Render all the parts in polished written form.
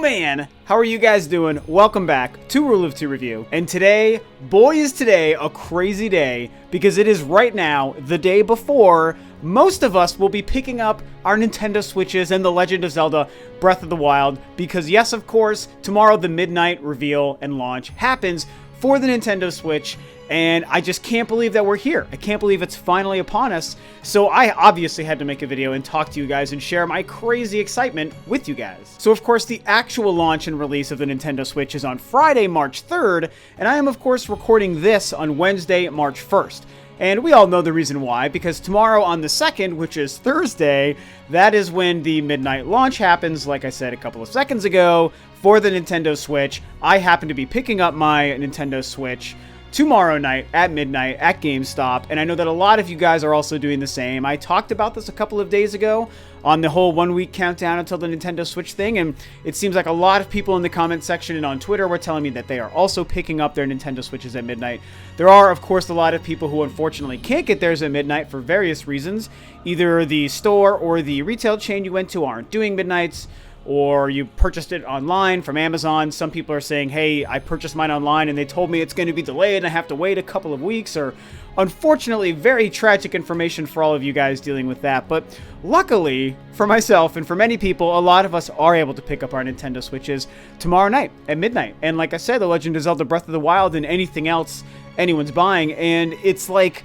man, how are you guys doing? Welcome back to Rule of Two Review. And today, boy is today a crazy day because it is right now the day before most of us will be picking up our Nintendo Switches and The Legend of Zelda Breath of the Wild because yes, of course, tomorrow the midnight reveal and launch happens for the Nintendo Switch, and I just can't believe that we're here. I can't believe it's finally upon us. So I obviously had to make a video and talk to you guys and share my crazy excitement with you guys. So of course, the actual launch and release of the Nintendo Switch is on Friday, March 3rd, and I am of course recording this on Wednesday, March 1st. And we all know the reason why, because tomorrow on the 2nd, which is Thursday, that is when the midnight launch happens, like I said a couple of seconds ago, for the Nintendo Switch. I happen to be picking up my Nintendo Switch tomorrow night at midnight at GameStop, and I know that a lot of you guys are also doing the same. I talked about this a couple of days ago on the whole 1 week countdown until the Nintendo Switch thing, and it seems like a lot of people in the comment section and on Twitter were telling me that they are also picking up their Nintendo Switches at midnight. There are, of course, a lot of people who unfortunately can't get theirs at midnight for various reasons. Either the store or the retail chain you went to aren't doing midnights, or you purchased it online from Amazon. Some people are saying, hey, I purchased mine online and they told me it's going to be delayed and I have to wait a couple of weeks, or unfortunately, very tragic information for all of you guys dealing with that. But luckily for myself and for many people, a lot of us are able to pick up our Nintendo Switches tomorrow night at midnight. And like I said, The Legend of Zelda Breath of the Wild and anything else anyone's buying. And it's like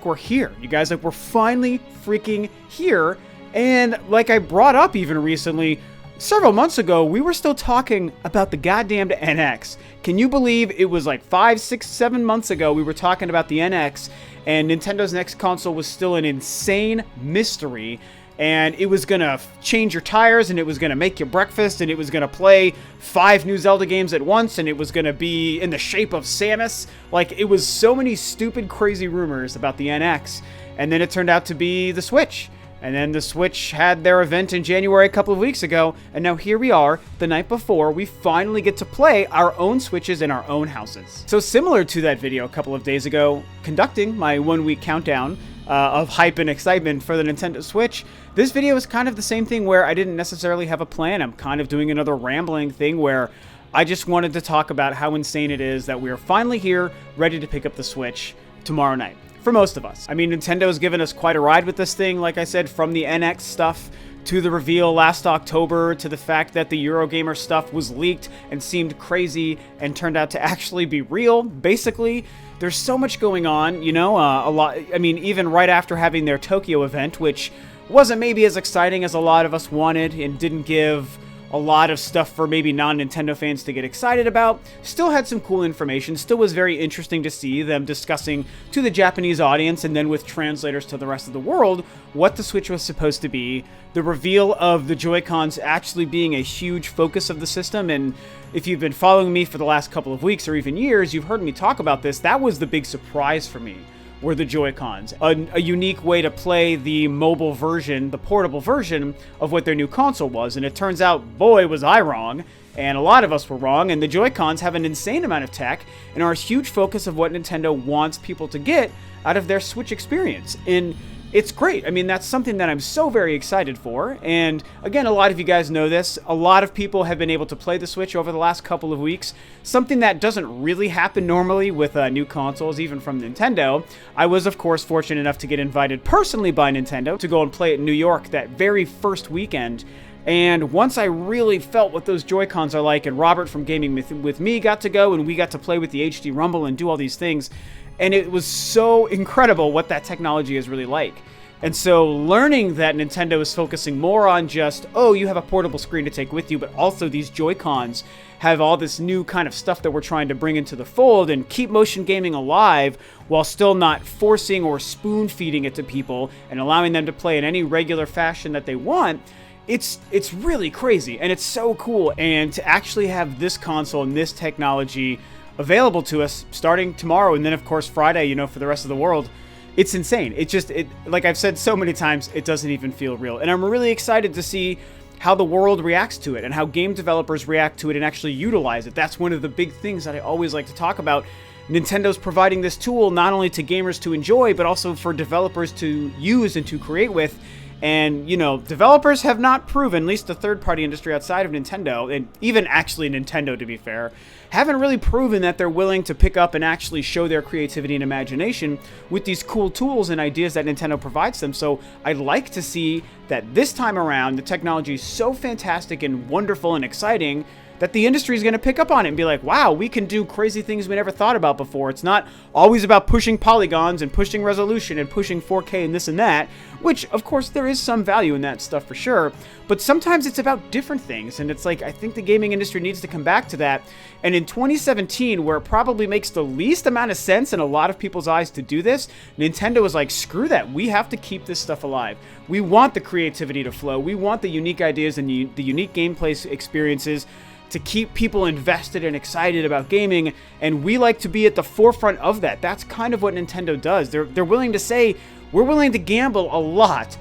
we're here, you guys. Like, we're finally freaking here. And like I brought up even recently, several months ago, we were still talking about the goddamned NX. Can you believe it was like 5, 6, 7 months ago we were talking about the NX, and Nintendo's next console was still an insane mystery, and it was gonna change your tires, and it was gonna make your breakfast, and it was gonna play 5 new Zelda games at once, and it was gonna be in the shape of Samus. Like, it was so many stupid, crazy rumors about the NX, and then it turned out to be the Switch. And then the Switch had their event in January a couple of weeks ago, and now here we are, the night before, we finally get to play our own Switches in our own houses. So similar to that video a couple of days ago, conducting my 1 week countdown of hype and excitement for the Nintendo Switch, this video is kind of the same thing where I didn't necessarily have a plan. I'm kind of doing another rambling thing where I just wanted to talk about how insane it is that we are finally here, ready to pick up the Switch tomorrow night. For most of us. I mean, Nintendo's given us quite a ride with this thing, like I said, from the NX stuff to the reveal last October to the fact that the Eurogamer stuff was leaked and seemed crazy and turned out to actually be real. Basically, there's so much going on, you know, a lot. I mean, even right after having their Tokyo event, which wasn't maybe as exciting as a lot of us wanted and didn't give a lot of stuff for maybe non-Nintendo fans to get excited about, still had some cool information, still was very interesting to see them discussing to the Japanese audience and then with translators to the rest of the world what the Switch was supposed to be, the reveal of the Joy-Cons actually being a huge focus of the system. And if you've been following me for the last couple of weeks or even years, you've heard me talk about this. That was the big surprise for me, were the Joy-Cons. A unique way to play the mobile version, the portable version of what their new console was. And it turns out, boy, was I wrong. And a lot of us were wrong. And the Joy-Cons have an insane amount of tech and are a huge focus of what Nintendo wants people to get out of their Switch experience. And it's great. I mean, that's something that I'm so very excited for. And again, a lot of you guys know this. A lot of people have been able to play the Switch over the last couple of weeks. Something that doesn't really happen normally with new consoles, even from Nintendo. I was, of course, fortunate enough to get invited personally by Nintendo to go and play it in New York that very first weekend. And once I really felt what those Joy-Cons are like, and Robert from Gaming with Me got to go, and we got to play with the HD Rumble and do all these things, and it was so incredible what that technology is really like. And so learning that Nintendo is focusing more on just, oh, you have a portable screen to take with you, but also these Joy-Cons have all this new kind of stuff that we're trying to bring into the fold and keep motion gaming alive while still not forcing or spoon-feeding it to people and allowing them to play in any regular fashion that they want. It's really crazy, and it's so cool. And to actually have this console and this technology available to us starting tomorrow, and then of course Friday, you know, for the rest of the world, it's insane. It like I've said so many times, it doesn't even feel real. And I'm really excited to see how the world reacts to it and how game developers react to it and actually utilize it. That's one of the big things that I always like to talk about. Nintendo's providing this tool not only to gamers to enjoy, but also for developers to use and to create with. And, developers have not proven, at least the third-party industry outside of Nintendo, and even actually Nintendo, to be fair, haven't really proven that they're willing to pick up and actually show their creativity and imagination with these cool tools and ideas that Nintendo provides them. So I'd like to see that this time around, the technology is so fantastic and wonderful and exciting that the industry is going to pick up on it and be like, wow, we can do crazy things we never thought about before. It's not always about pushing polygons and pushing resolution and pushing 4K and this and that, which, of course, there is some value in that stuff for sure, but sometimes it's about different things, and it's like, I think the gaming industry needs to come back to that, and in 2017, where it probably makes the least amount of sense in a lot of people's eyes to do this, Nintendo was like, screw that, we have to keep this stuff alive. We want the creativity to flow, we want the unique ideas and the unique gameplay experiences to keep people invested and excited about gaming, and we like to be at the forefront of that. That's kind of what Nintendo does. They're willing to say, we're willing to gamble a lot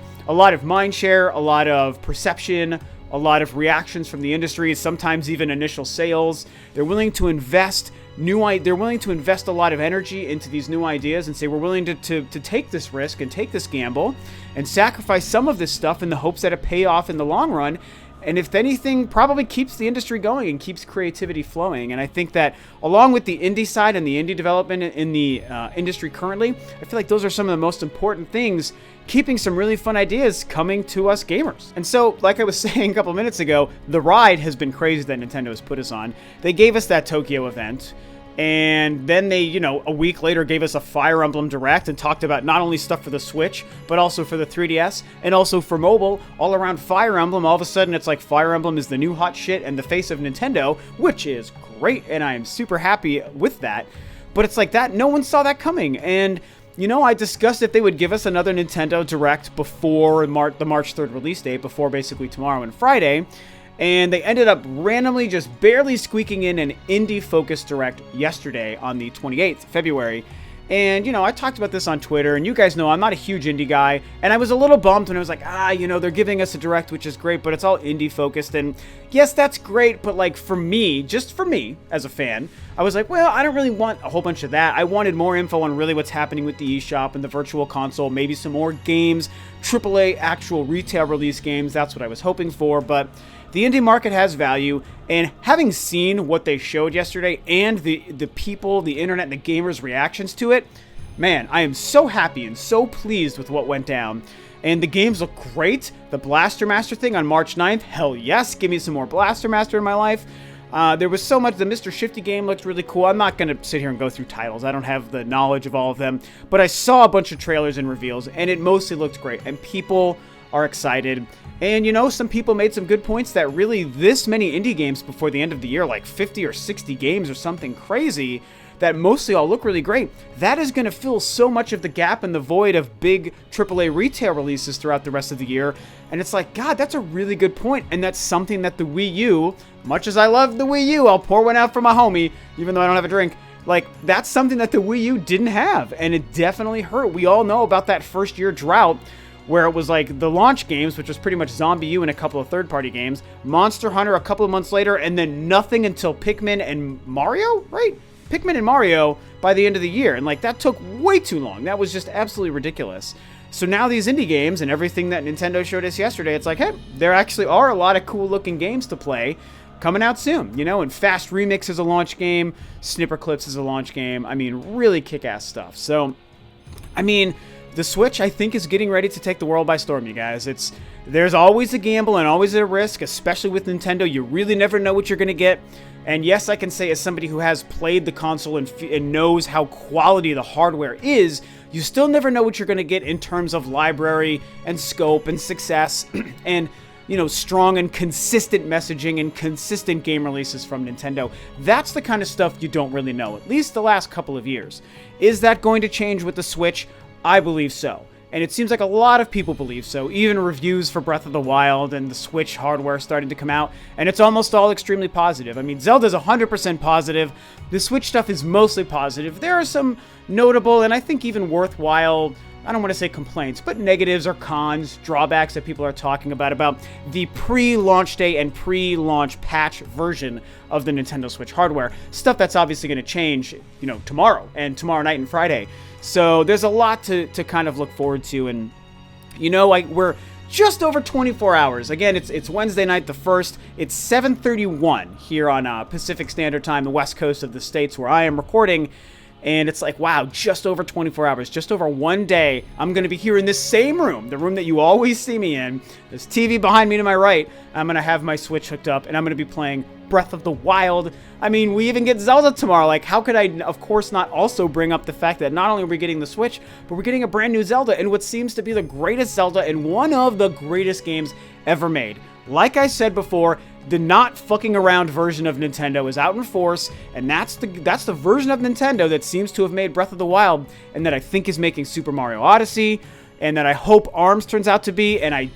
of mind share, a lot of perception, a lot of reactions from the industry, sometimes even initial sales. They're willing to invest they're willing to invest a lot of energy into these new ideas and say, we're willing to take this risk and take this gamble and sacrifice some of this stuff in the hopes that it pay off in the long run. And if anything, probably keeps the industry going and keeps creativity flowing. And I think that along with the indie side and the indie development in the industry currently, I feel like those are some of the most important things, keeping some really fun ideas coming to us gamers. And so, like I was saying a couple minutes ago, the ride has been crazy that Nintendo has put us on. They gave us that Tokyo event, and then they, a week later gave us a Fire Emblem Direct and talked about not only stuff for the Switch, but also for the 3DS, and also for mobile, all around Fire Emblem. All of a sudden, it's like Fire Emblem is the new hot shit and the face of Nintendo, which is great, and I am super happy with that. But it's like that, no one saw that coming, and I discussed if they would give us another Nintendo Direct before the March 3rd release date, before basically tomorrow and Friday, and they ended up randomly just barely squeaking in an indie-focused Direct yesterday on the 28th of February. And, I talked about this on Twitter, and you guys know I'm not a huge indie guy, and I was a little bummed when I was like, they're giving us a Direct, which is great, but it's all indie-focused, and yes, that's great, but, like, just for me, as a fan, I was like, well, I don't really want a whole bunch of that. I wanted more info on really what's happening with the eShop and the Virtual Console, maybe some more games, AAA actual retail release games, that's what I was hoping for, but the indie market has value, and having seen what they showed yesterday and the people, the internet, and the gamers' reactions to it, man, I am so happy and so pleased with what went down. And the games look great. The Blaster Master thing on March 9th, hell yes, give me some more Blaster Master in my life. There was so much. The Mr. Shifty game looked really cool. I'm not going to sit here and go through titles. I don't have the knowledge of all of them. But I saw a bunch of trailers and reveals, and it mostly looked great. And people are excited. And, some people made some good points that really this many indie games before the end of the year, like 50 or 60 games or something crazy, that mostly all look really great, that is going to fill so much of the gap and the void of big AAA retail releases throughout the rest of the year. And it's like, God, that's a really good point. And that's something that the Wii U, much as I love the Wii U, I'll pour one out for my homie, even though I don't have a drink. Like, that's something that the Wii U didn't have. And it definitely hurt. We all know about that first year drought, where it was like the launch games, which was pretty much Zombie U and a couple of third-party games, Monster Hunter a couple of months later, and then nothing until Pikmin and Mario, right? Pikmin and Mario by the end of the year. And like, that took way too long. That was just absolutely ridiculous. So now these indie games and everything that Nintendo showed us yesterday, it's like, hey, there actually are a lot of cool-looking games to play coming out soon, and Fast Remix is a launch game, Snipper Clips is a launch game. I mean, really kick-ass stuff. So, the Switch, I think, is getting ready to take the world by storm, you guys. There's always a gamble and always a risk, especially with Nintendo. You really never know what you're going to get. And yes, I can say as somebody who has played the console and knows how quality the hardware is, you still never know what you're going to get in terms of library and scope and success and, strong and consistent messaging and consistent game releases from Nintendo. That's the kind of stuff you don't really know, at least the last couple of years. Is that going to change with the Switch? I believe so. And it seems like a lot of people believe so. Even reviews for Breath of the Wild and the Switch hardware starting to come out, and it's almost all extremely positive. Zelda's 100% positive. The Switch stuff is mostly positive. There are some notable and I think even worthwhile, I don't want to say complaints, but negatives or cons, drawbacks that people are talking about the pre-launch day and pre-launch patch version of the Nintendo Switch hardware. Stuff that's obviously going to change, tomorrow and tomorrow night and Friday. So there's a lot to kind of look forward to, and just over 24 hours. Again, it's Wednesday night the 1st. It's 7:31 here on Pacific Standard Time, the west coast of the States where I am recording. And it's like, wow, just over 24 hours, just over one day, I'm going to be here in this same room, the room that you always see me in. This TV behind me to my right. I'm going to have my Switch hooked up, and I'm going to be playing Breath of the Wild. I mean, we even get Zelda tomorrow. Like, how could I, of course, not also bring up the fact that not only are we getting the Switch, but we're getting a brand new Zelda, and what seems to be the greatest Zelda and one of the greatest games ever made. Like I said before, the not fucking around version of Nintendo is out in force, and that's the version of Nintendo that seems to have made Breath of the Wild, and that I think is making Super Mario Odyssey, and that I hope ARMS turns out to be, and I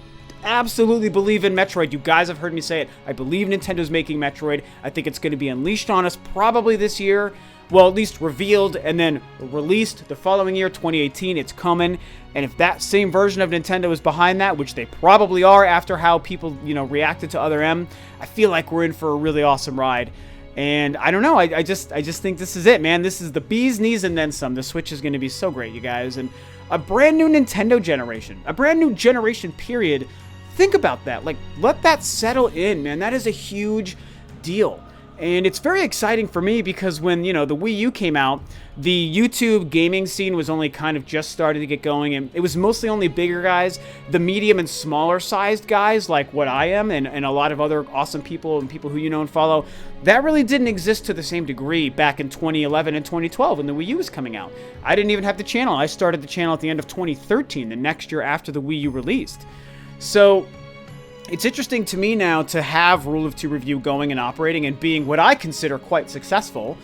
absolutely believe in Metroid. You guys have heard me say it. I believe Nintendo's making Metroid. I think it's going to be unleashed on us probably this year. Well, at least revealed and then released the following year, 2018. It's coming. And if that same version of Nintendo is behind that, which they probably are after how people, reacted to Other M, I feel like we're in for a really awesome ride. And I don't know. I just think this is it, man. This is the bee's knees and then some. The Switch is going to be so great, you guys. And a brand new Nintendo generation. A brand new generation, period. Think about that. Like, let that settle in, man. That is a huge deal. And it's very exciting for me because when, the Wii U came out, the YouTube gaming scene was only kind of just starting to get going, and it was mostly only bigger guys, the medium and smaller sized guys like what I am and a lot of other awesome people and people who you know and follow. That really didn't exist to the same degree back in 2011 and 2012 when the Wii U was coming out. I didn't even have the channel. I started the channel at the end of 2013, the next year after the Wii U released. So it's interesting to me now to have Rule of Two Review going and operating and being what I consider quite successful,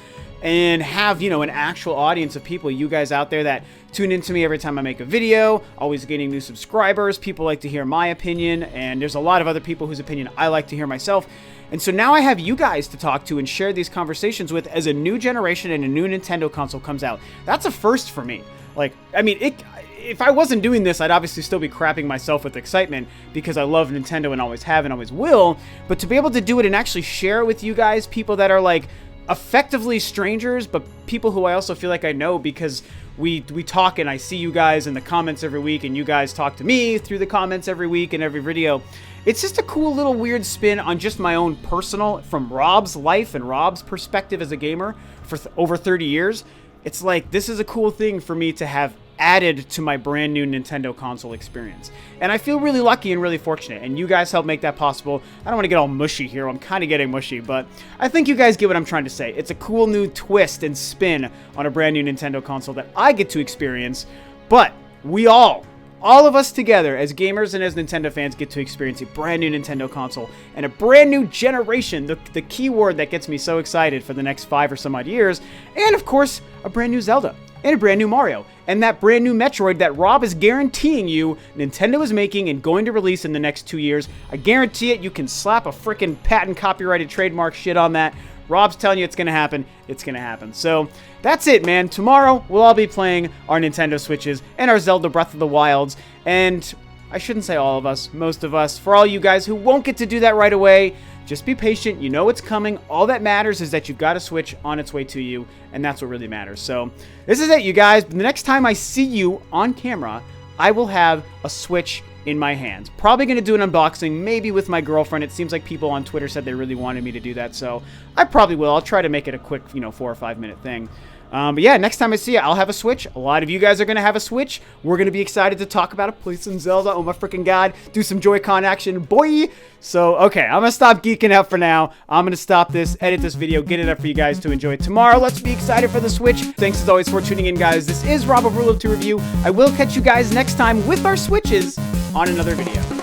and have, an actual audience of people, you guys out there that tune into me every time I make a video, always gaining new subscribers. People like to hear my opinion, and there's a lot of other people whose opinion I like to hear myself. And so now I have you guys to talk to and share these conversations with as a new generation and a new Nintendo console comes out. That's a first for me. Like, I mean, if I wasn't doing this, I'd obviously still be crapping myself with excitement because I love Nintendo and always have and always will. But to be able to do it and actually share it with you guys, people that are like effectively strangers, but people who I also feel like I know because we talk and I see you guys in the comments every week and you guys talk to me through the comments every week and every video. It's just a cool little weird spin on just my own personal, from Rob's life and Rob's perspective as a gamer for over 30 years. It's like, this is a cool thing for me to have added to my brand new Nintendo console experience. And I feel really lucky and really fortunate, and you guys help make that possible. I don't want to get all mushy here. I'm kind of getting mushy, but I think you guys get what I'm trying to say. It's a cool new twist and spin on a brand new Nintendo console that I get to experience, but we all of us together as gamers and as Nintendo fans get to experience a brand new Nintendo console and a brand new generation, the key word that gets me so excited for the next 5 or some odd years, and of course, a brand new Zelda, and a brand new Mario, and that brand new Metroid that Rob is guaranteeing you Nintendo is making and going to release in the next 2 years. I guarantee it. You can slap a freaking patent copyrighted trademark shit on that. Rob's telling you it's going to happen. It's going to happen. So that's it, man. Tomorrow, we'll all be playing our Nintendo Switches and our Zelda Breath of the Wilds. And I shouldn't say all of us, most of us. For all you guys who won't get to do that right away, just be patient. You know it's coming. All that matters is that you've got a Switch on its way to you, and that's what really matters. So this is it, you guys. The next time I see you on camera, I will have a Switch in my hands. Probably going to do an unboxing, maybe with my girlfriend. It seems like people on Twitter said they really wanted me to do that, so I probably will. I'll try to make it a quick, 4 or 5 minute thing. But yeah, next time I see you, I'll have a Switch. A lot of you guys are going to have a Switch. We're going to be excited to talk about it, play some Zelda. Oh my freaking god. Do some Joy-Con action, boy. So, okay, I'm going to stop geeking out for now. I'm going to stop this, edit this video, get it up for you guys to enjoy tomorrow. Let's be excited for the Switch. Thanks as always for tuning in, guys. This is Rob of Rule of Two Review. I will catch you guys next time with our Switches on another video.